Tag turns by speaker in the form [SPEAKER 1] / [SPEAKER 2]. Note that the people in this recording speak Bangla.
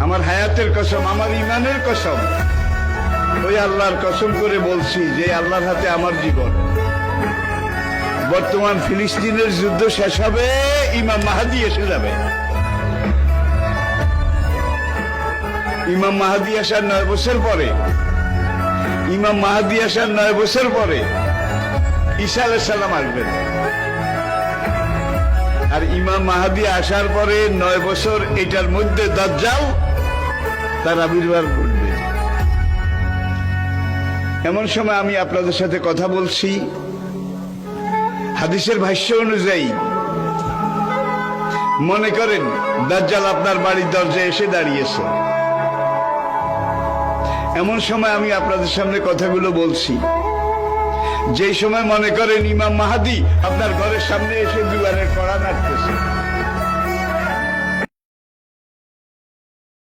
[SPEAKER 1] আমার হায়াতের কসম, আমার ইমানের কসম, ওই আল্লাহর কসম করে বলছি যে আল্লাহর হাতে আমার জীবন। বর্তমান ফিলিস্তিনের যুদ্ধ শেষ হবে, ইমাম মাহাদি এসে যাবে। ইমাম মাহাদি আসার 9 বছর পরে, ইমাম মাহাদি আসার 9 বছর পরে ঈসা আলাইহিস সালাম আসবেন। আর ইমাম মাহাদি আসার পরে 9 বছর, এটার মধ্যে দাজ্জাল তার আবির্ভাব ঘটবে। এমন সময় আমি আপনাদের সাথে কথা বলছি, হাদিসের ভাষ্য অনুযায়ী মনে করেন দাজ্জাল আপনার বাড়ির দরজায় এসে দাঁড়িয়েছে। এমন সময় আমি আপনাদের সামনে কথাগুলো বলছি, যেই সময় মনে করেন ইমাম মাহাদি আপনার ঘরের সামনে এসে দুয়ারের কড়া নাড়তেছে।